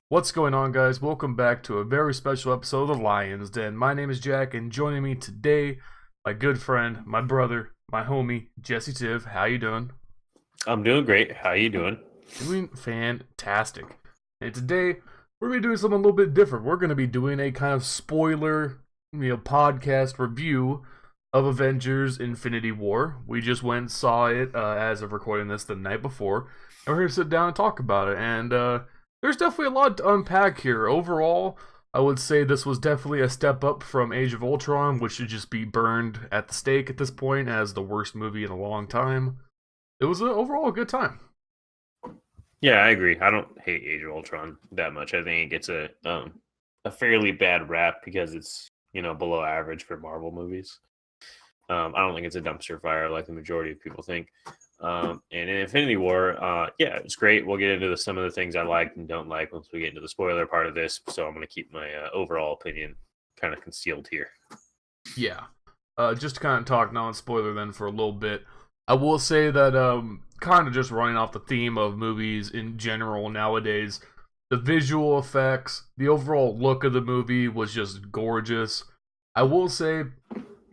What's going on, guys? Welcome back to a very special episode of the Lions Den. My name is Jack, and joining me today, my good friend, my brother, my homie, Jesse Tiv. How you doing? I'm doing great. How you doing? Doing fantastic. And today, we're gonna be doing something a little bit different. We're gonna be doing a kind of spoiler, podcast review of Avengers Infinity War. We just went and saw it as of recording this the night before, and we're here to sit down and talk about it. And there's definitely a lot to unpack here. Overall, I would say this was definitely a step up from Age of Ultron, which should just be burned at the stake at this point as the worst movie in a long time. It was overall a good time. Yeah, I agree. I don't hate Age of Ultron that much. I think it gets a fairly bad rap because it's below average for Marvel movies. I don't think it's a dumpster fire like the majority of people think. And in Infinity War, yeah, it's great. We'll get into some of the things I liked and don't like once we get into the spoiler part of this. So I'm going to keep my overall opinion kind of concealed here. Yeah. Just to kind of talk non-spoiler then for a little bit. I will say that kind of just running off the theme of movies in general nowadays, the visual effects, the overall look of the movie was just gorgeous. I will say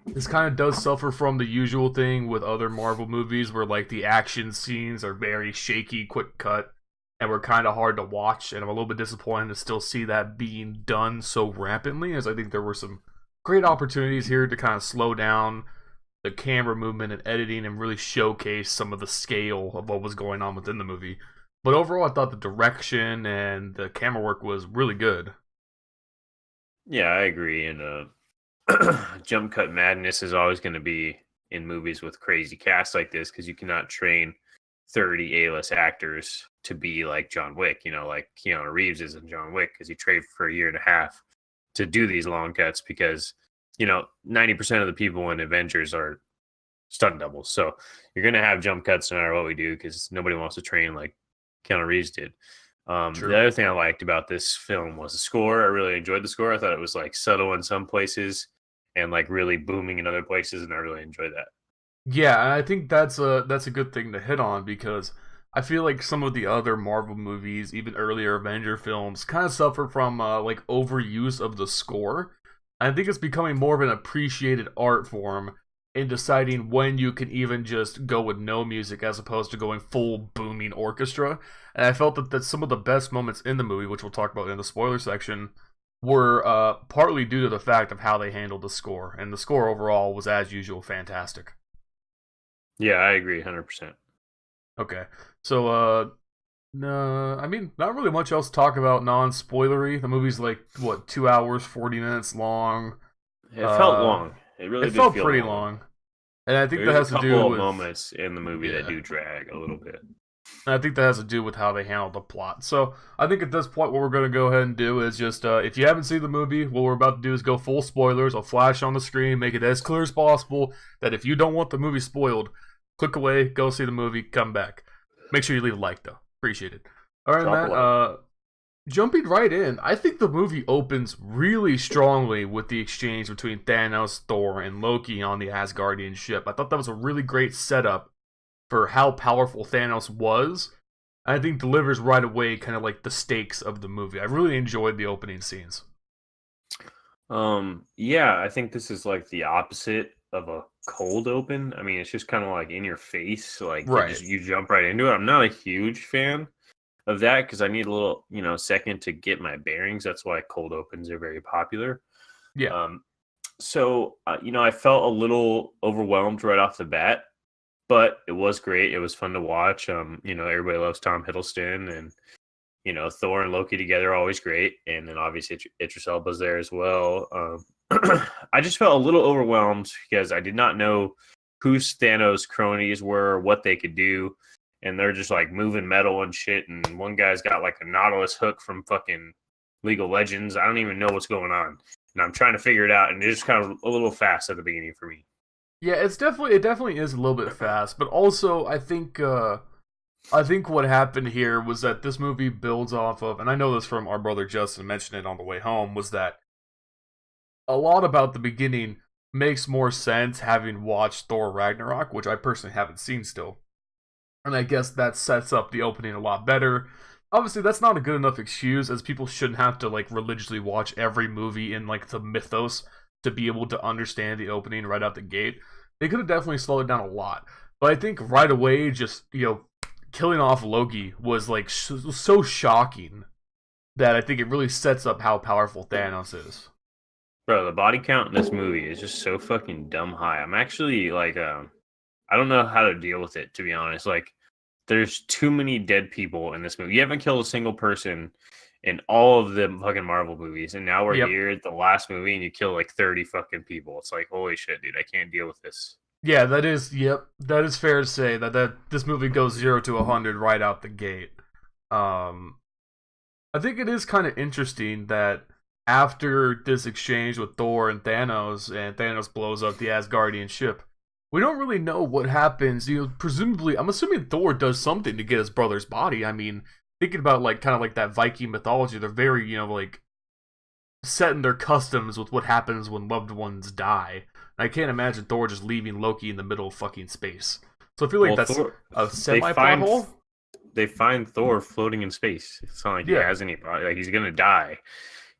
this kind of does suffer from the usual thing with other Marvel movies where like the action scenes are very shaky, quick cut, and were kind of hard to watch, and I'm a little bit disappointed to still see that being done so rampantly, as I think there were some great opportunities here to kind of slow down the camera movement and editing and really showcase some of the scale of what was going on within the movie. But overall, I thought the direction and the camera work was really good. Yeah, I agree. And jump cut madness is always going to be in movies with crazy casts like this because you cannot train 30 A-list actors to be like John Wick. Like Keanu Reeves isn't John Wick because he trained for a year and a half to do these long cuts because 90% of the people in Avengers are stunt doubles. So you're going to have jump cuts no matter what we do because nobody wants to train like Keanu Reeves did. The True. other thing I liked about this film was the score. I really enjoyed the score. I thought it was like subtle in some places and like really booming in other places, and I really enjoyed that. Yeah, and I think that's a good thing to hit on because I feel like some of the other Marvel movies, even earlier Avenger films, kind of suffer from like overuse of the score. I think it's becoming more of an appreciated art form in deciding when you can even just go with no music as opposed to going full booming orchestra. And I felt that some of the best moments in the movie, which we'll talk about in the spoiler section, were partly due to the fact of how they handled the score. And the score overall was, as usual, fantastic. Yeah, I agree 100%. Okay, so no, I mean, not really much else to talk about non-spoilery. The movie's like what 2 hours, 40 minutes long. It felt Uh, long. It really it did felt feel pretty long. long, and I think that There's a has to do couple of with moments in the movie that yeah, do drag a little bit. I think that has to do with how they handle the plot. So I think at this point, what we're going to go ahead and do is just, if you haven't seen the movie, what we're about to do is go full spoilers. I'll flash on the screen, make it as clear as possible that if you don't want the movie spoiled, click away, go see the movie, come back. Make sure you leave a like though. Appreciate it. All right, Drop a Matt. like. Jumping right in, I think the movie opens really strongly with the exchange between Thanos, Thor, and Loki on the Asgardian ship. I thought that was a really great setup for how powerful Thanos was. I think delivers right away kind of like the stakes of the movie. I really enjoyed the opening scenes. Yeah, I think this is like the opposite of a cold open. I mean, it's just kind of like in your face, like Right. you jump right into it. I'm not a huge fan of that because I need a little, second to get my bearings. That's why cold opens are very popular. Yeah. Um, I felt a little overwhelmed right off the bat, but it was great. It was fun to watch. Everybody loves Tom Hiddleston, and Thor and Loki together are always great. And then obviously Idris Elba's there as well. I just felt a little overwhelmed because I did not know who Thanos' cronies were, what they could do, and they're just like moving metal and shit. And one guy's got like a Nautilus hook from fucking League of Legends. I don't even know what's going on, and I'm trying to figure it out. And it's just kind of a little fast at the beginning for me. Yeah, it definitely is a little bit fast, but also I think what happened here was that this movie builds off of, and I know this from our brother Justin mentioned it on the way home, was that a lot about the beginning makes more sense having watched Thor Ragnarok, which I personally haven't seen still. And I guess that sets up the opening a lot better. obviously that's not a good enough excuse, as people shouldn't have to like religiously watch every movie in like the mythos to be able to understand the opening right out the gate. They could have definitely slowed it down a lot, but I think right away, just killing off Loki was like so shocking that I think it really sets up how powerful Thanos is. Bro, the body count in this movie is just so fucking dumb high. I'm actually like, I don't know how to deal with it, to be honest. Like, there's too many dead people in this movie. You haven't killed a single person in all of the fucking Marvel movies, and now we're Yep. here at the last movie, and you kill like 30 fucking people. It's like, holy shit, dude, I can't deal with this. Yeah, that is. Yep, that is fair to say that this movie goes 0 to 100 right out the gate. I think it is kind of interesting that after this exchange with Thor and Thanos blows up the Asgardian ship, we don't really know what happens. Presumably, I'm assuming Thor does something to get his brother's body. I mean, thinking about like kind of like that Viking mythology, they're very like set in their customs with what happens when loved ones die. And I can't imagine Thor just leaving Loki in the middle of fucking space. So I feel like that's Thor, a semi-plot hole. They find Thor floating in space. It's not like he has any body. Like, he's gonna die.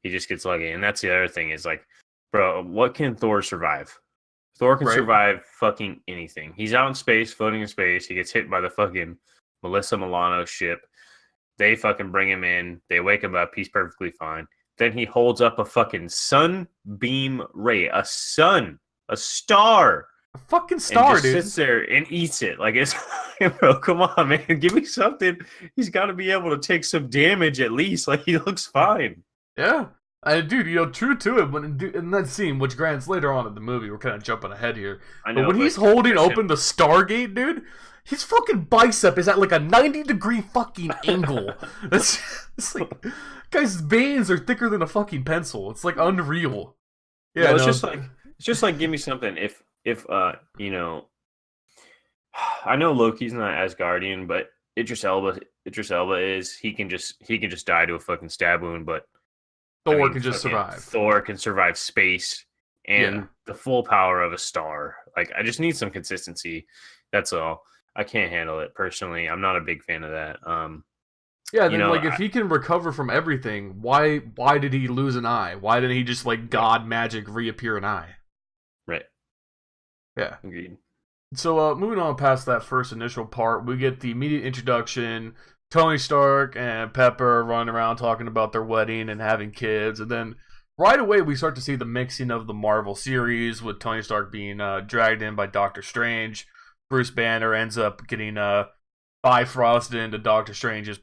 He just gets lucky. And that's the other thing is like, bro, what can Thor survive? Thor can survive fucking anything. He's out in space, floating in space. He gets hit by the fucking Melissa Milano ship. They fucking bring him in. They wake him up. He's perfectly fine. Then he holds up a fucking sunbeam ray, a star. A fucking star, dude. Sits there and eats it. Like, it's, bro, come on, man. Give me something. He's got to be able to take some damage at least. Like, he looks fine. Yeah. Dude, true to it, when in that scene, which grants later on in the movie, we're kind of jumping ahead here. I know, but when he's holding open the Stargate, dude, his fucking bicep is at like a 90-degree fucking angle. It's like, guy's veins are thicker than a fucking pencil. It's like unreal. Yeah, no, it's just like give me something. If I know Loki's not Asgardian, but Idris Elba is. He can just die to a fucking stab wound, but Thor can just survive. Thor can survive space and the full power of a star. Like, I just need some consistency. That's all. I can't handle it personally. I'm not a big fan of that. If he can recover from everything, why did he lose an eye? Why didn't he just like god magic reappear an eye? Right. Yeah. Agreed. So moving on past that first initial part, we get the immediate introduction. Tony Stark and Pepper running around talking about their wedding and having kids, and then right away we start to see the mixing of the Marvel series with Tony Stark being dragged in by Doctor Strange. Bruce Banner ends up getting bifrosted into Doctor Strange's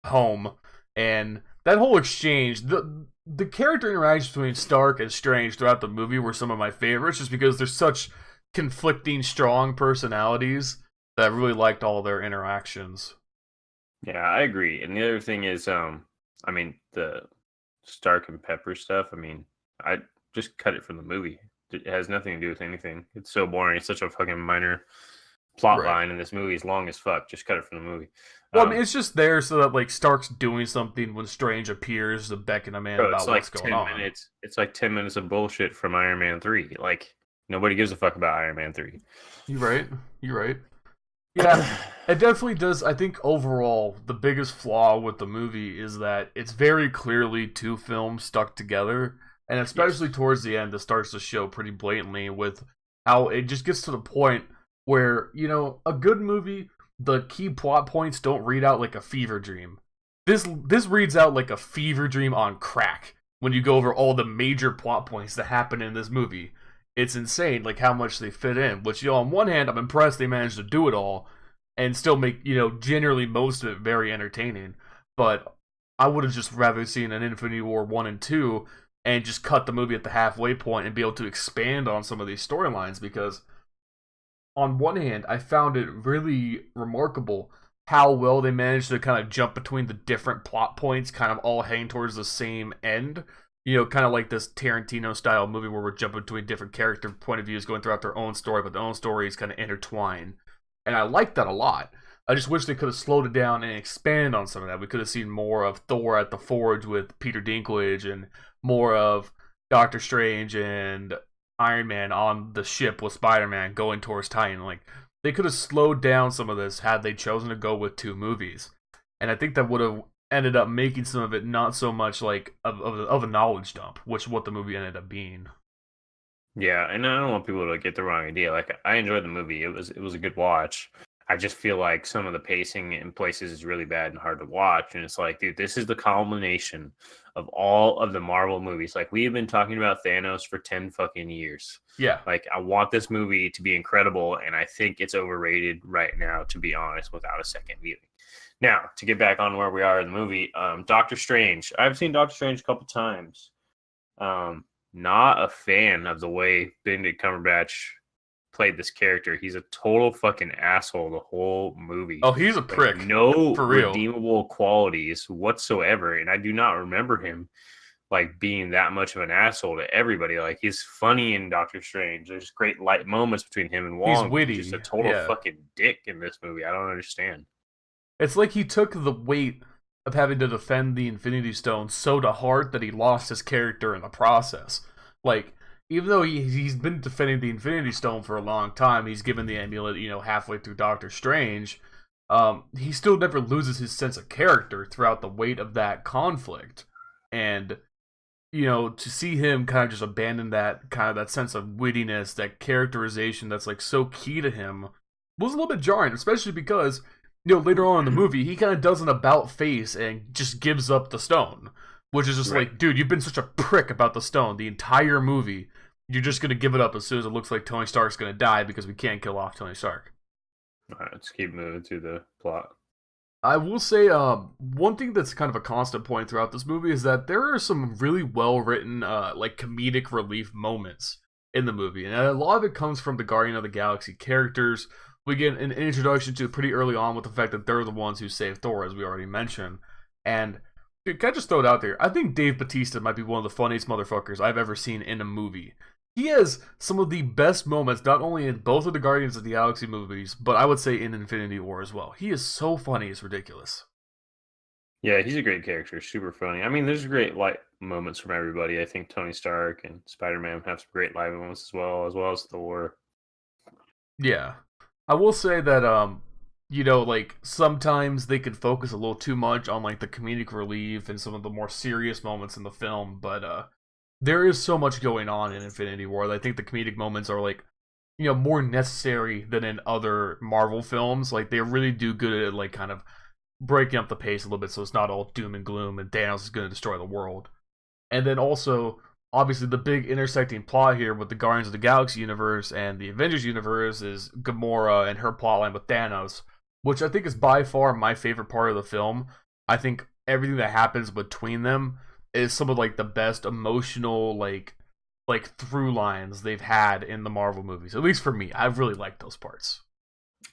home, and that whole exchange, the character interactions between Stark and Strange throughout the movie were some of my favorites, just because there's such conflicting, strong personalities that I really liked all their interactions. Yeah, I agree. And the other thing is, the Stark and Pepper stuff, I just cut it from the movie. It has nothing to do with anything. It's so boring. It's such a fucking minor plot line, and this movie is long as fuck. Just cut it from the movie. Well, it's just there so that like Stark's doing something when Strange appears to beckon a man about what's going on. It's like 10 minutes of bullshit from Iron Man 3. Like, nobody gives a fuck about Iron Man 3. You're right. Yeah, it definitely does. I think overall, the biggest flaw with the movie is that it's very clearly two films stuck together, and especially towards the end, it starts to show pretty blatantly with how it just gets to the point where, a good movie, the key plot points don't read out like a fever dream. This reads out like a fever dream on crack when you go over all the major plot points that happen in this movie. It's insane, like, how much they fit in. Which, on one hand, I'm impressed they managed to do it all and still make, generally most of it very entertaining. But I would have just rather seen an Infinity War 1 and 2 and just cut the movie at the halfway point and be able to expand on some of these storylines, because on one hand, I found it really remarkable how well they managed to kind of jump between the different plot points, kind of all heading towards the same end. Kind of like this Tarantino-style movie where we're jumping between different character point of views going throughout their own story, but their own stories kind of intertwine. And I like that a lot. I just wish they could have slowed it down and expanded on some of that. We could have seen more of Thor at the Forge with Peter Dinklage, and more of Doctor Strange and Iron Man on the ship with Spider-Man going towards Titan. Like, they could have slowed down some of this had they chosen to go with two movies. and I think that would have ended up making some of it not so much like of a knowledge dump, which is what the movie ended up being. Yeah, and I don't want people to get the wrong idea. Like I enjoyed the movie. It was a good watch. I just feel like some of the pacing in places is really bad and hard to watch. And it's like, dude, this is the culmination of all of the Marvel movies. Like we have been talking about Thanos for 10 fucking years. Yeah, Like I want this movie to be incredible, and I think it's overrated right now, to be honest, without a second viewing. Now, to get back on where we are in the movie, Doctor Strange. I've seen Doctor Strange a couple times. Not a fan of the way Benedict Cumberbatch played this character. He's a total fucking asshole the whole movie. oh, he's a Like, prick, no for real. redeemable qualities whatsoever, and I do not remember him like being that much of an asshole to everybody. Like he's funny in Doctor Strange. There's great light moments between him and He's Wong. He's just a witty, total yeah. fucking dick in this movie. I don't understand. It's like he took the weight of having to defend the Infinity Stone so to heart that he lost his character in the process. Like, even though he's been defending the Infinity Stone for a long time, he's given the amulet, halfway through Doctor Strange. He still never loses his sense of character throughout the weight of that conflict. And, to see him kind of just abandon that kind of that sense of wittiness, that characterization that's like so key to him was a little bit jarring, especially because later on in the movie, he kind of does an about face and just gives up the stone, which is just Right. like, dude, you've been such a prick about the stone the entire movie. You're just gonna give it up as soon as it looks like Tony Stark's gonna die because we can't kill off Tony Stark. All right, let's keep moving through the plot. I will say, one thing that's kind of a constant point throughout this movie is that there are some really well written, like comedic relief moments in the movie, and a lot of it comes from the Guardian of the Galaxy characters. We get an introduction to pretty early on with the fact that they're the ones who saved Thor, as we already mentioned. And dude, can I just throw it out there? I think Dave Bautista might be one of the funniest motherfuckers I've ever seen in a movie. He has some of the best moments, not only in both of the Guardians of the Galaxy movies, but I would say in Infinity War as well. He is so funny, it's ridiculous. Yeah, he's a great character, super funny. I mean, there's great light moments from everybody. I think Tony Stark and Spider-Man have some great light moments as well as Thor. Yeah. I will say that, like, sometimes they could focus a little too much on, like, the comedic relief and some of the more serious moments in the film, but, there is so much going on in Infinity War that I think the comedic moments are, like, more necessary than in other Marvel films. Like, they really do good at, like, kind of breaking up the pace a little bit so it's not all doom and gloom and Thanos is going to destroy the world. And then also, obviously, the big intersecting plot here with the Guardians of the Galaxy universe and the Avengers universe is Gamora and her plotline with Thanos, which I think is by far my favorite part of the film. I think everything that happens between them is some of like the best emotional like through lines they've had in the Marvel movies. At least for me, I've really liked those parts.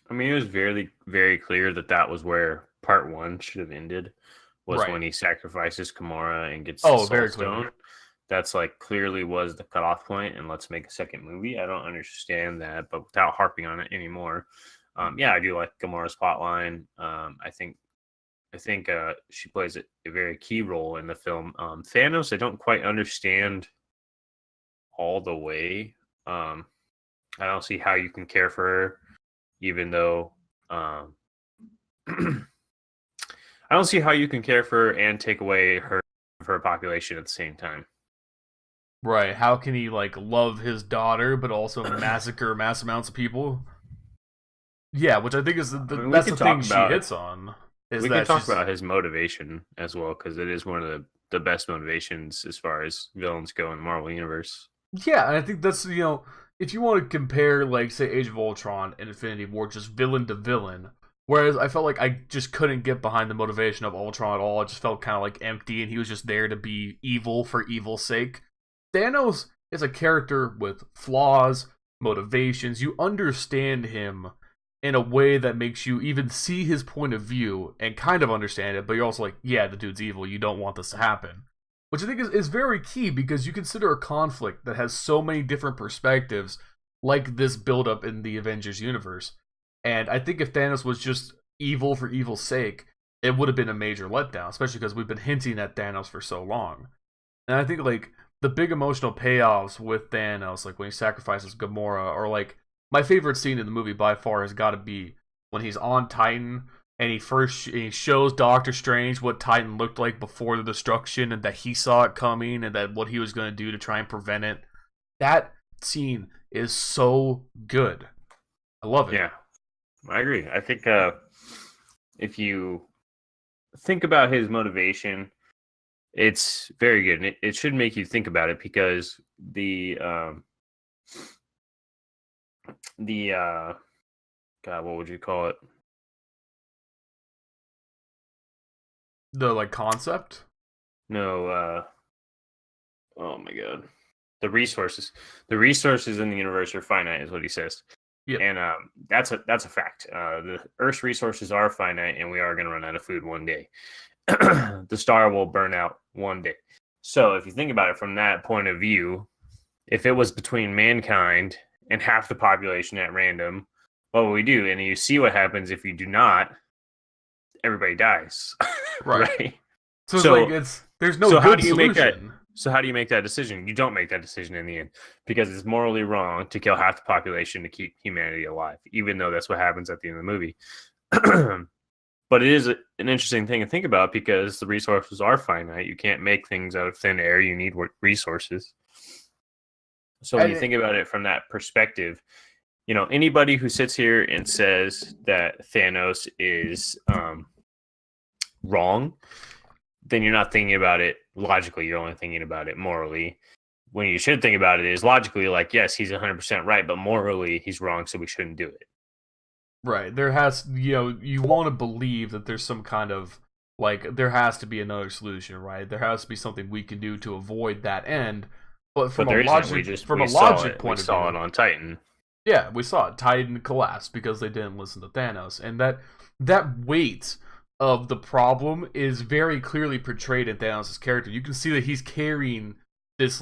I mean, it was very, very clear that was where part one should have ended. Was Right. when he sacrifices Gamora and gets the Oh, Soul very Stone. clearly. That's like clearly was the cutoff point, and let's make a second movie. I don't understand that, but without harping on it anymore, yeah, I do like Gamora's plotline. I think she plays a very key role in the film. Thanos, I don't quite understand all the way. I don't see how you can care for her, even though I don't see how you can care for her and take away her population at the same time. Right. How can he like love his daughter but also massacre mass amounts of people? Yeah, which I think is mean, that's the thing she hits on. Is We that can talk she's, about his motivation as well, because it is one of the best motivations as far as villains go in the Marvel Universe. yeah, and I think that's if you want to compare like say Age of Ultron and Infinity War just villain to villain, whereas I felt like I just couldn't get behind the motivation of Ultron at all. It just felt kind of like empty, and he was just there to be evil for evil's sake. Thanos is a character with flaws, motivations. You understand him in a way that makes you even see his point of view and kind of understand it, but you're also like, yeah, the dude's evil. You don't want this to happen. Which I think is very key because you consider a conflict that has so many different perspectives, like this buildup in the Avengers universe. And I think if Thanos was just evil for evil's sake, it would have been a major letdown, especially because we've been hinting at Thanos for so long. And I think like the big emotional payoffs with Thanos, like when he sacrifices Gamora, or like my favorite scene in the movie by far has got to be when he's on Titan and he shows Doctor Strange what Titan looked like before the destruction, and that he saw it coming, and that what he was going to do to try and prevent it. That scene is so good. I love it. Yeah, I agree. I think if you think about his motivation, it's very good, and it should make you think about it, because the God, what would you call it? The like concept? No, oh my God, the resources. The resources in the universe are finite, is what he says. Yeah. And that's a fact. The Earth's resources are finite, and we are going to run out of food one day. The star will burn out one day. So if you think about it from that point of view, if it was between mankind and half the population at random, what would we do? And you see what happens if you do not. Everybody dies. Right? So there's no good solution. So how do you make that decision? You don't make that decision in the end, because it's morally wrong to kill half the population to keep humanity alive, even though that's what happens at the end of the movie. But it is an interesting thing to think about, because the resources are finite. You can't make things out of thin air. You need resources. So when you think about it from that perspective, anybody who sits here and says that Thanos is wrong, then you're not thinking about it logically. You're only thinking about it morally. When you should think about it is logically, like, yes, he's 100% right, but morally he's wrong, so we shouldn't do it. Right. There has, you want to believe that there's some kind of, like, there has to be another solution, right? There has to be something we can do to avoid that end. But from a logic point of view, we saw it on Titan. Yeah, we saw it. Titan collapsed because they didn't listen to Thanos, and that weight of the problem is very clearly portrayed in Thanos' character. You can see that he's carrying this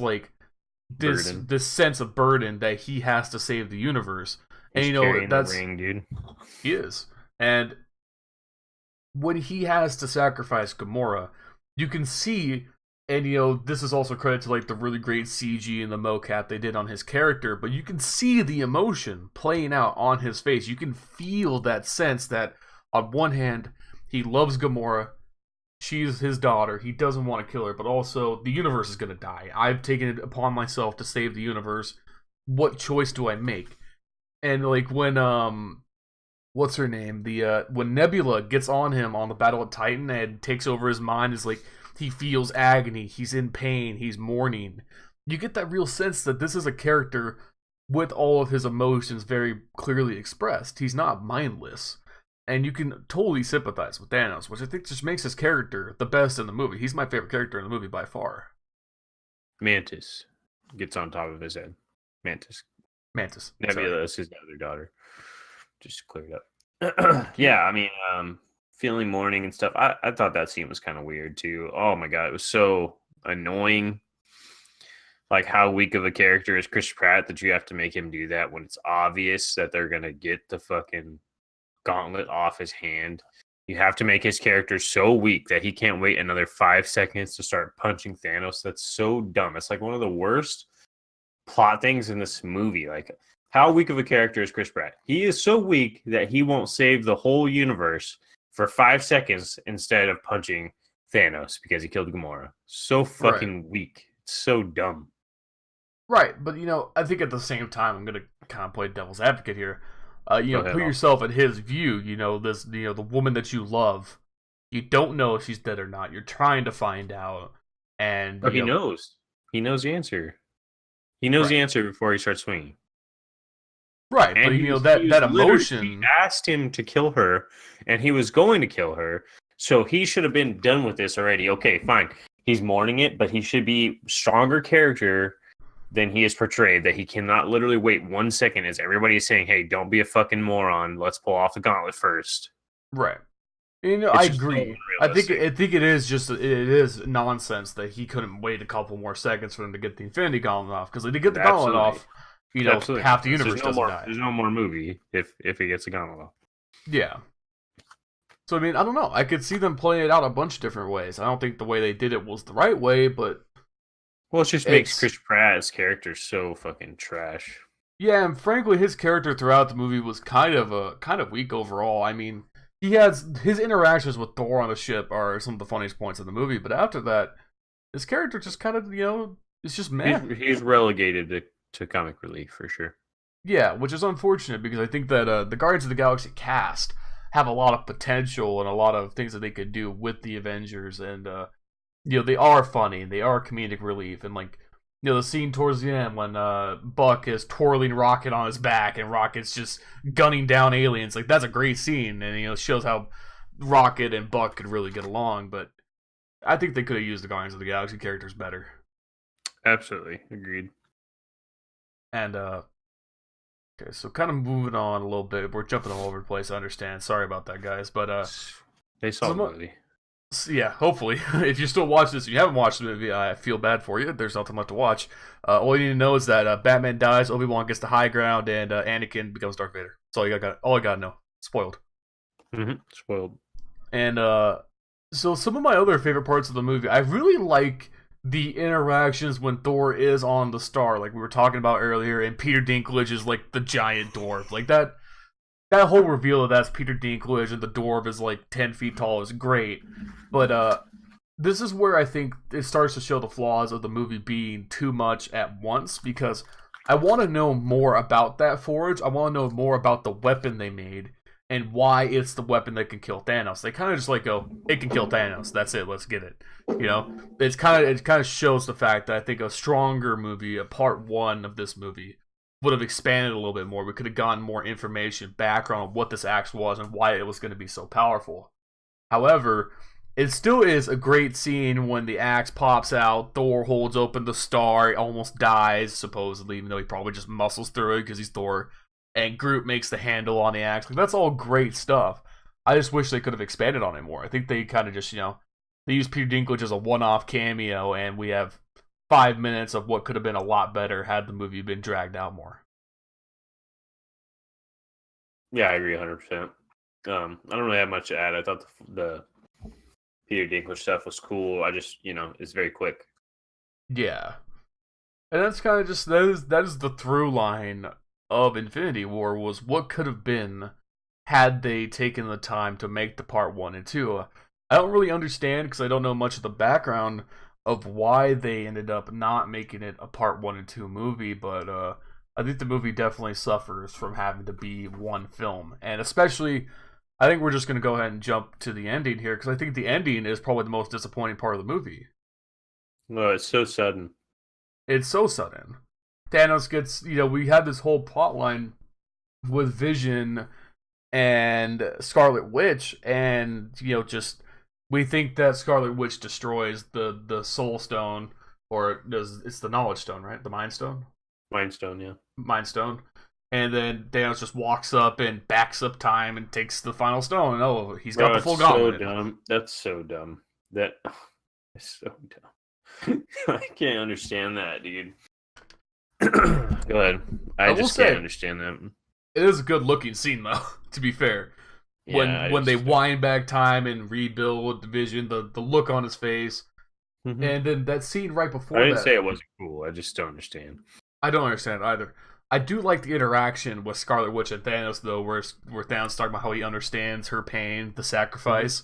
this sense of burden that he has to save the universe. He's carrying the ring, dude. He is. And when he has to sacrifice Gamora, you can see, and this is also credit to like the really great CG and the mocap they did on his character, but you can see the emotion playing out on his face. You can feel that sense that on one hand, he loves Gamora, she's his daughter, he doesn't want to kill her, but also the universe is going to die. I've taken it upon myself to save the universe. What choice do I make? And like when what's her name? When Nebula gets on him on the Battle of Titan and takes over his mind, is like he feels agony, he's in pain, he's mourning. You get that real sense that this is a character with all of his emotions very clearly expressed. He's not mindless. And you can totally sympathize with Thanos, which I think just makes his character the best in the movie. He's my favorite character in the movie by far. Mantis gets on top of his head. Mantis. Nebula is his other daughter. Just clear it up. Yeah, I mean, feeling mourning and stuff. I thought that scene was kind of weird too. Oh my God, it was so annoying. Like, how weak of a character is Chris Pratt that you have to make him do that when it's obvious that they're going to get the fucking gauntlet off his hand. You have to make his character so weak that he can't wait another 5 seconds to start punching Thanos. That's so dumb. It's like one of the worst plot things in this movie. Like, how weak of a character is Chris Pratt? He is so weak that he won't save the whole universe for 5 seconds instead of punching Thanos because he killed Gamora. So fucking weak. It's so dumb. Right, but I think at the same time, I'm gonna kind of play devil's advocate here. Put yourself in his view. The woman that you love, you don't know if she's dead or not. You're trying to find out, and he knows. He knows the answer. He knows the answer before he starts swinging. Right, and but that emotion. He asked him to kill her, and he was going to kill her. So he should have been done with this already. Okay, fine. He's mourning it, but he should be stronger character than he is portrayed, that he cannot literally wait 1 second as everybody is saying, hey, don't be a fucking moron. Let's pull off the gauntlet first. Right. I agree. I think it is nonsense that he couldn't wait a couple more seconds for them to get the Infinity Gauntlet off. Because if they get the Gauntlet off, half the universe doesn't die. There's no more movie if he gets the Gauntlet off. Yeah. So, I don't know. I could see them playing it out a bunch of different ways. I don't think the way they did it was the right way, but... Well, it just makes Chris Pratt's character so fucking trash. Yeah, and frankly, his character throughout the movie was kind of weak overall. he has his interactions with Thor on the ship are some of the funniest points in the movie. But after that, his character just kind of it's just meh. He's relegated to comic relief for sure. Yeah, which is unfortunate because I think that the Guardians of the Galaxy cast have a lot of potential and a lot of things that they could do with the Avengers, and they are funny, they are comedic relief, and like the scene towards the end when Buck is twirling Rocket on his back and Rocket's just gunning down aliens, like that's a great scene, and shows how Rocket and Buck could really get along. But I think they could have used the Guardians of the Galaxy characters better. Absolutely agreed. And okay, so kind of moving on a little bit. We're jumping all over the place, I understand. Sorry about that, guys. But they saw the movie. Yeah, hopefully. If you're still watching this and you haven't watched the movie, I feel bad for you. There's nothing left to watch. All you need to know is that Batman dies, Obi-Wan gets the high ground, and Anakin becomes Darth Vader. That's all I gotta know. Spoiled. Mm-hmm. Spoiled. And so some of my other favorite parts of the movie, I really like the interactions when Thor is on the star, like we were talking about earlier, and Peter Dinklage is like the giant dwarf. Like that whole reveal of that's Peter Dinklage and the dwarf is like 10 feet tall is great. But this is where I think it starts to show the flaws of the movie being too much at once, because I want to know more about that forge. I want to know more about the weapon they made and why it's the weapon that can kill Thanos. They kind of just like go, it can kill Thanos. That's it. Let's get it. It kind of shows the fact that I think a stronger movie, a part one of this movie, would have expanded a little bit more. We could have gotten more information, background on what this axe was and why it was going to be so powerful. However, it still is a great scene when the axe pops out, Thor holds open the star, almost dies, supposedly, even though he probably just muscles through it because he's Thor, and Groot makes the handle on the axe. Like, that's all great stuff. I just wish they could have expanded on it more. I think they kind of just, they used Peter Dinklage as a one-off cameo, and we have 5 minutes of what could have been a lot better had the movie been dragged out more. Yeah, I agree 100%. I don't really have much to add. I thought the Peter Dinklage stuff was cool. I just, it's very quick. Yeah. And that's kind of just, that is the through line of Infinity War, was what could have been had they taken the time to make the part 1 and 2. I don't really understand, because I don't know much of the background of why they ended up not making it a part 1 and 2 movie, but I think the movie definitely suffers from having to be one film. And especially, I think we're just going to go ahead and jump to the ending here, because I think the ending is probably the most disappointing part of the movie. No, it's so sudden. It's so sudden. Thanos gets, we had this whole plot line with Vision and Scarlet Witch, and, just, we think that Scarlet Witch destroys the Soul Stone, or it's the Knowledge Stone, right? The Mind Stone? Mind Stone, yeah. Mind Stone. And then Thanos just walks up and backs up time and takes the final stone. And he's got the full gauntlet. So dumb. That's so dumb. That is so dumb. I can't understand that, dude. Go ahead. I just can't understand that. It is a good looking scene, though, to be fair. When they wind back time and rebuild the Vision, the look on his face. Mm-hmm. And then that scene right before I didn't say it wasn't cool. I just don't understand. I don't understand either. I do like the interaction with Scarlet Witch and Thanos, though, where Thanos talking about how he understands her pain, the sacrifice,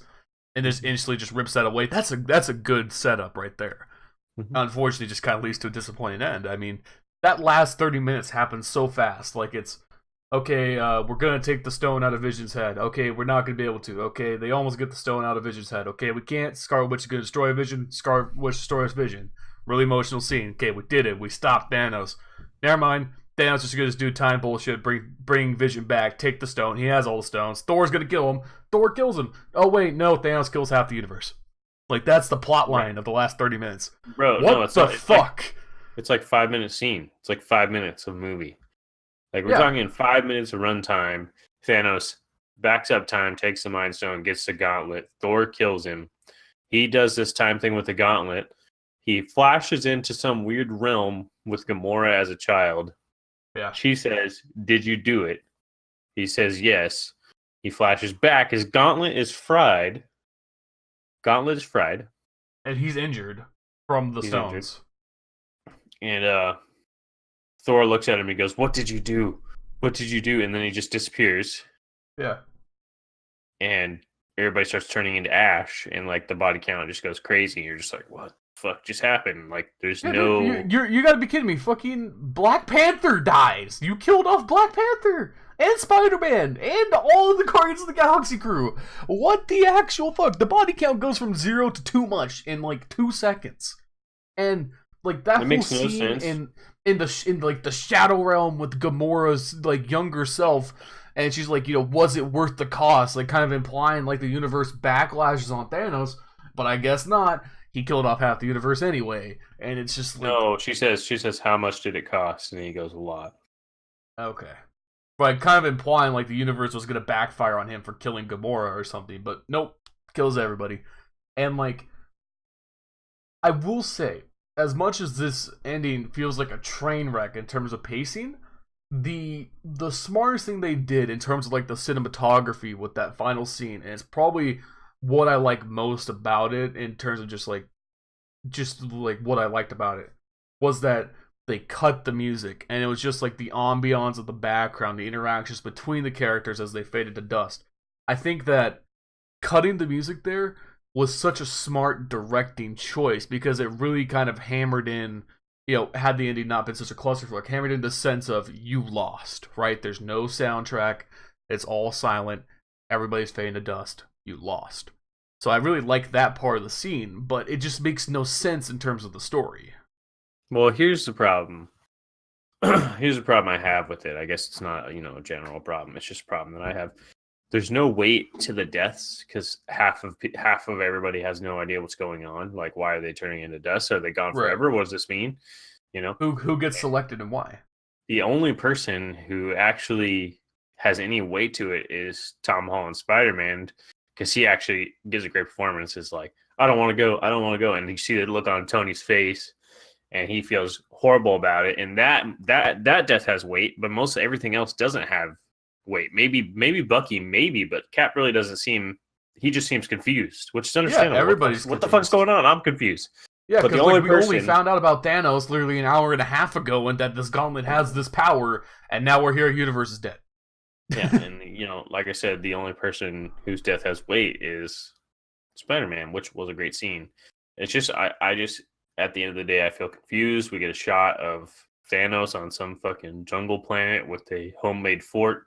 and just instantly just rips that away. That's a good setup right there. Mm-hmm. Unfortunately, just kind of leads to a disappointing end. I mean, that last 30 minutes happens so fast. Like, it's, okay, we're going to take the stone out of Vision's head. Okay, we're not going to be able to. Okay, they almost get the stone out of Vision's head. Okay, we can't. Scarlet Witch is going to destroy Vision. Scarlet Witch destroys Vision. Really emotional scene. Okay, we did it. We stopped Thanos. Never mind. Thanos just gonna just do time bullshit, bring Vision back, take the stone. He has all the stones. Thor's gonna kill him. Thor kills him. Oh wait, no, Thanos kills half the universe. Like, that's the plot line of the last 30 minutes. Bro, what the fuck? It's like 5-minute scene. It's like 5 minutes of movie. Like, we're talking 5 minutes of runtime. Thanos backs up time, takes the Mind Stone, gets the gauntlet. Thor kills him. He does this time thing with the gauntlet. He flashes into some weird realm with Gamora as a child. Yeah. She says, "Did you do it?" He says, "Yes." He flashes back. His gauntlet is fried. And he's injured from the stones. Injured. And Thor looks at him and goes, "What did you do? What did you do?" And then he just disappears. Yeah. and everybody starts turning into ash, and like the body count just goes crazy. You're just like, what the fuck just happened? Like, there's Yeah, dude, no. you gotta be kidding me. Fucking Black Panther dies. You killed off Black Panther and Spider-Man and all of the Guardians of the Galaxy crew. What the actual fuck? The body count goes from 0 to too much in like 2 seconds. And like that It whole makes no scene sense. in like the Shadow Realm with Gamora's like younger self, and she's like, was it worth the cost? Like kind of implying like the universe backlashes on Thanos, but I guess not. He killed off half the universe anyway, and it's just like, No, she says, how much did it cost? And he goes, a lot. okay, but kind of implying like the universe was gonna backfire on him for killing Gamora or something, but nope, kills everybody, and like I will say, as much as this ending feels like a train wreck in terms of pacing, the smartest thing they did in terms of like the cinematography with that final scene, and it's probably what I like most about it in terms of just like what I liked about it, was that they cut the music and it was just like the ambiance of the background, the interactions between the characters as they faded to dust. I think that cutting the music there was such a smart directing choice because it really kind of hammered in, had the ending not been such a clusterfuck, hammered in the sense of you lost, right? There's no soundtrack, it's all silent, everybody's fading to dust, you lost. So I really like that part of the scene, but it just makes no sense in terms of the story. Well, here's the problem. Here's the problem I have with it. I guess it's not, a general problem. It's just a problem that I have. There's no weight to the deaths because half of everybody has no idea what's going on. Like, why are they turning into dust? Are they gone Right. forever? What does this mean? Who gets selected and why? The only person who actually has any weight to it is Tom Holland Spider-Man, because he actually gives a great performance. Is like, I don't want to go, and you see the look on Tony's face, and he feels horrible about it. And that death has weight, but most everything else doesn't have weight. Maybe Bucky, but Cap really doesn't seem. He just seems confused, which is understandable. Yeah, everybody's what the fuck's going on? I'm confused. Yeah, but because like, we only found out about Thanos literally an hour and a half ago, and that this gauntlet has this power, and now we're here. Universe is dead. Yeah, and like I said, the only person whose death has weight is Spider-Man, which was a great scene. It's just I just at the end of the day I feel confused. We get a shot of Thanos on some fucking jungle planet with a homemade fort,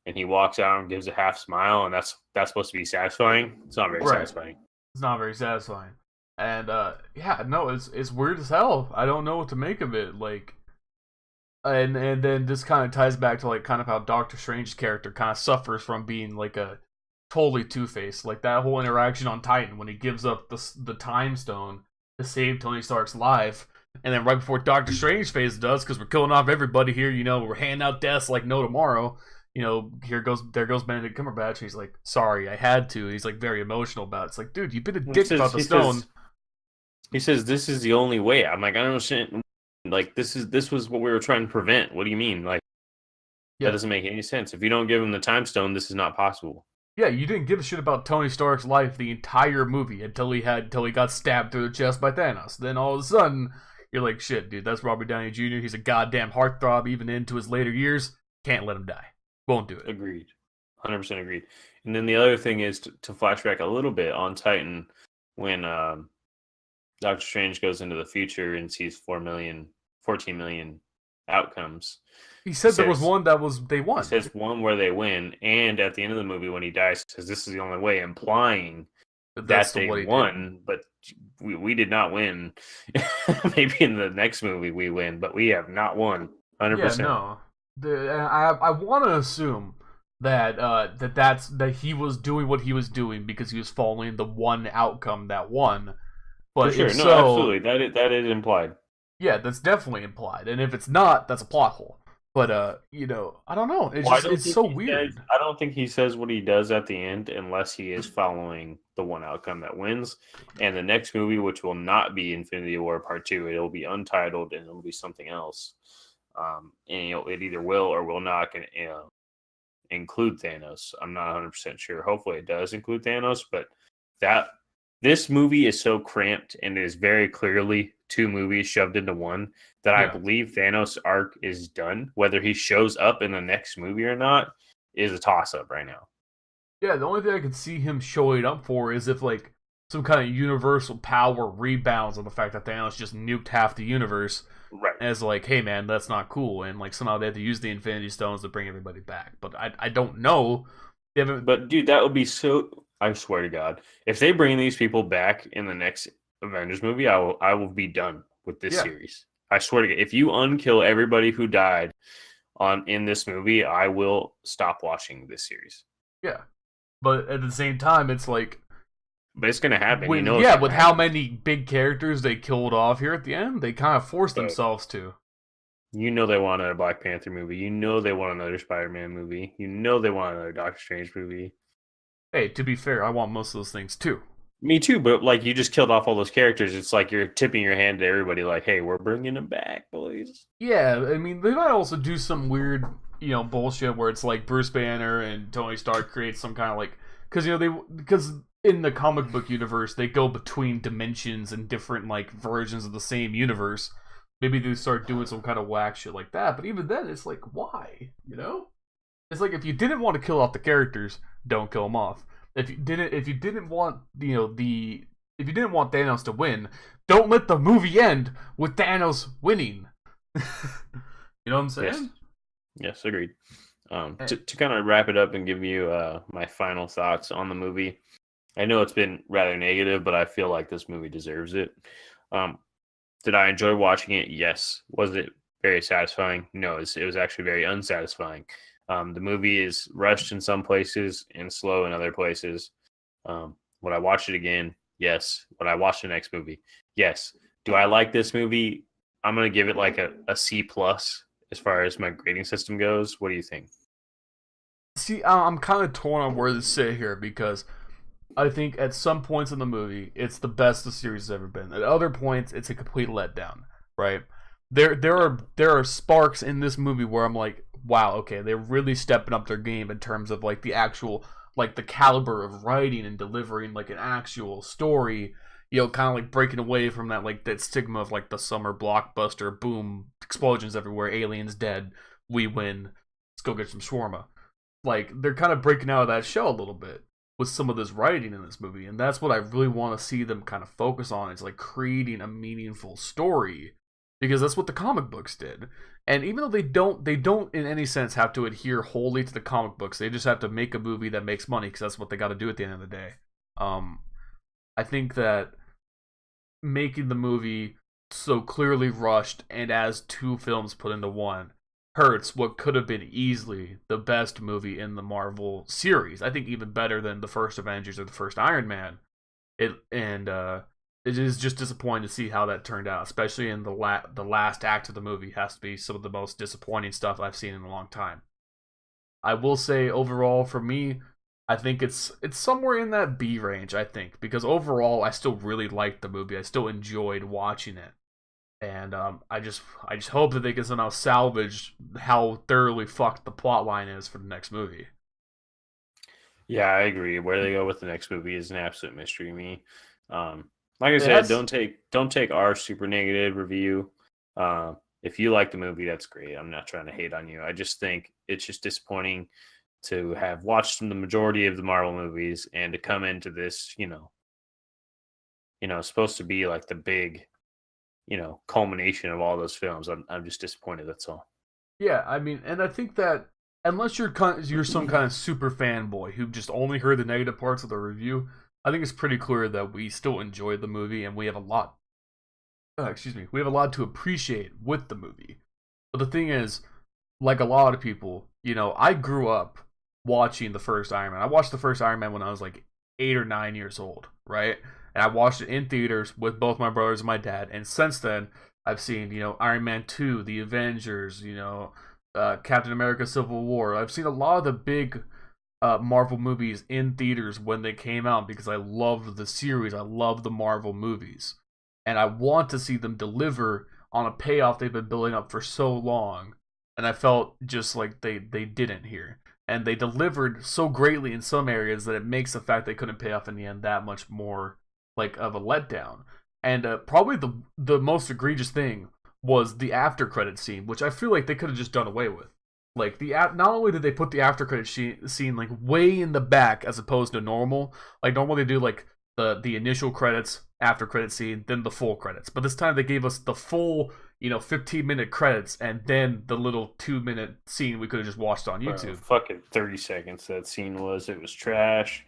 and he walks out and gives a half smile, and that's supposed to be satisfying. It's not very satisfying. It's not very satisfying. And yeah, no, it's weird as hell. I don't know what to make of it. Like, and then this kind of ties back to like kind of how Doctor Strange's character kind of suffers from being like a totally Two-Faced. Like that whole interaction on Titan when he gives up the Time Stone to save Tony Stark's life, and then right before Doctor Strange phase does, because we're killing off everybody here. We're handing out deaths like no tomorrow. There goes Benedict Cumberbatch. He's like, sorry, I had to. He's like very emotional about it. It's like, dude, you've been a dick about the stone. He says this is the only way. I'm like, I don't understand. Like, this was what we were trying to prevent. What do you mean? Like, that doesn't make any sense. If you don't give him the time stone, this is not possible. Yeah, you didn't give a shit about Tony Stark's life the entire movie until he got stabbed through the chest by Thanos. Then all of a sudden, you're like, shit, dude, that's Robert Downey Jr. He's a goddamn heartthrob even into his later years. Can't let him die. Won't do it. Agreed. 100% agreed. And then the other thing is to flashback a little bit on Titan when Doctor Strange goes into the future and sees 14 million outcomes. He said there was one that was they won. He says one where they win, and at the end of the movie when he dies, he says this is the only way, implying that they won, but we did not win. Maybe in the next movie we win, but we have not won. 100%. Yeah, no. I want to assume that that he was doing what he was doing because he was following the one outcome that won. But for sure, absolutely, that is implied. Yeah, that's definitely implied, and if it's not, that's a plot hole. But I don't know. It's so weird. I don't think he says what he does at the end unless he is following the one outcome that wins. And the next movie, which will not be Infinity War Part 2, it'll be Untitled and it'll be something else. And it either will or will not include Thanos. I'm not 100% sure. Hopefully, it does include Thanos, but this movie is so cramped and is very clearly two movies shoved into one that I believe Thanos' arc is done. Whether he shows up in the next movie or not is a toss-up right now. Yeah, the only thing I could see him showing up for is if like some kind of universal power rebounds on the fact that Thanos just nuked half the universe Right. as like, hey man, that's not cool, and like somehow they had to use the Infinity Stones to bring everybody back. But I don't know. They haven't. But dude, that would be so. I swear to God, if they bring these people back in the next Avengers movie, I will be done with this Yeah, series. I swear to God, if you unkill everybody who died on in this movie, I will stop watching this series. yeah. But at the same time, it's like But it's gonna happen. You with know it's yeah, gonna with how happen. many big characters they killed off here at the end, they kind of forced But themselves to. you know they want another Black Panther movie. You know they want another Spider-Man movie. You know they want another Doctor Strange movie. Hey, to be fair, I want most of those things too. Me too, but like you just killed off all those characters. It's like you're tipping your hand to everybody, like, "Hey, we're bringing them back, boys." Yeah, I mean, they might also do some weird, bullshit where it's like Bruce Banner and Tony Stark create some kind of like, because in the comic book universe they go between dimensions and different like versions of the same universe. Maybe they start doing some kind of whack shit like that. But even then, it's like, why? It's like if you didn't want to kill off the characters, don't kill them off. If you didn't want if you didn't want Thanos to win, don't let the movie end with Thanos winning. You know what I'm Yes, saying? yes, agreed. Eh, To kind of wrap it up and give you my final thoughts on the movie. I know it's been rather negative, but I feel like this movie deserves it. Um, did I enjoy watching it? Yes. Was it very satisfying? No, it was actually very unsatisfying. The movie is rushed in some places and slow in other places. Would I watch it again? Yes. Would I watch the next movie? Yes. Do I like this movie? I'm gonna give it like a C plus as far as my grading system goes. What do you think? See, I'm kind of torn on where to sit here because I think at some points in the movie, it's the best the series has ever been. At other points, it's a complete letdown. Right? There are sparks in this movie where I'm like, wow, okay, they're really stepping up their game in terms of like the actual like the caliber of writing and delivering like an actual story. Kind of like breaking away from that like that stigma of like the summer blockbuster, boom, explosions everywhere, aliens dead, we win, let's go get some shawarma. Like they're kind of breaking out of that shell a little bit with some of this writing in this movie, and that's what I really want to see them kind of focus on. Is like creating a meaningful story because that's what the comic books did. And even though they don't in any sense have to adhere wholly to the comic books. They just have to make a movie that makes money because that's what they got to do at the end of the day. Um, I think that making the movie so clearly rushed and as two films put into one hurts what could have been easily the best movie in the Marvel series. I think even better than the first Avengers or the first Iron Man. It is just disappointing to see how that turned out, especially in the last act of the movie has to be some of the most disappointing stuff I've seen in a long time. I will say overall for me, I think it's somewhere in that B range. I think because overall I still really liked the movie. I still enjoyed watching it, and I just hope that they can somehow salvage how thoroughly fucked the plot line is for the next movie. Yeah, I agree. Where they go with the next movie is an absolute mystery to me. Like I It said, has don't take our super negative review. If you like the movie, that's great. I'm not trying to hate on you. I just think it's just disappointing to have watched the majority of the Marvel movies and to come into this, supposed to be like the big, culmination of all those films. I'm just disappointed. That's all. Yeah, I mean, and I think that unless you're some kind of super fanboy who just only heard the negative parts of the review, I think it's pretty clear that we still enjoyed the movie and we have a lot. We have a lot to appreciate with the movie. But the thing is, like a lot of people, I grew up watching the first Iron Man. I watched the first Iron Man when I was like 8 or 9 years old, right? And I watched it in theaters with both my brothers and my dad. And since then, I've seen, Iron Man 2, The Avengers, Captain America Civil War. I've seen a lot of the big Marvel movies in theaters when they came out because I loved the series. I love the Marvel movies. And I want to see them deliver on a payoff they've been building up for so long. And I felt just like they didn't here. And they delivered so greatly in some areas that it makes the fact they couldn't pay off in the end that much more like of a letdown. And probably the most egregious thing was the after credit scene, which I feel like they could have just done away with. Like not only did they put the after credit scene like way in the back as opposed to normal. Like normal they do like the initial credits, after credit scene, then the full credits. But this time they gave us the full 15-minute credits and then the little 2-minute scene we could have just watched on YouTube. Fucking 30 seconds that scene was. It was trash.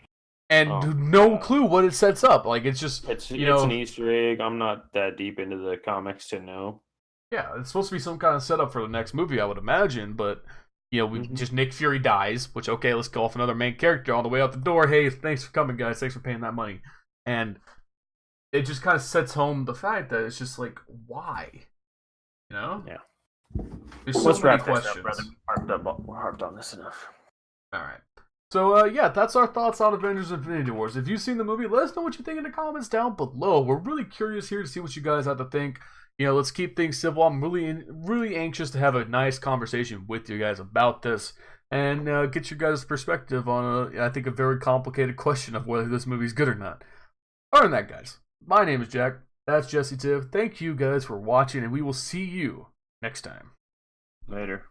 And no clue what it sets up. Like it's just it's an Easter egg. I'm not that deep into the comics to know. Yeah, it's supposed to be some kind of setup for the next movie, I would imagine, but just Nick Fury dies, which okay, let's go off another main character on the way out the door. Hey, thanks for coming, guys. Thanks for paying that money. And it just kind of sets home the fact that it's just like, why? Yeah. There's so many questions. We're harped on this enough. All right. So, that's our thoughts on Avengers Infinity Wars. If you've seen the movie, let us know what you think in the comments down below. We're really curious here to see what you guys have to think. Let's keep things civil. I'm really anxious to have a nice conversation with you guys about this and get your guys' perspective on, I think, a very complicated question of whether this movie's good or not. Other than that, guys, my name is Jack. That's Jesse Tiv. Thank you guys for watching, and we will see you next time. Later.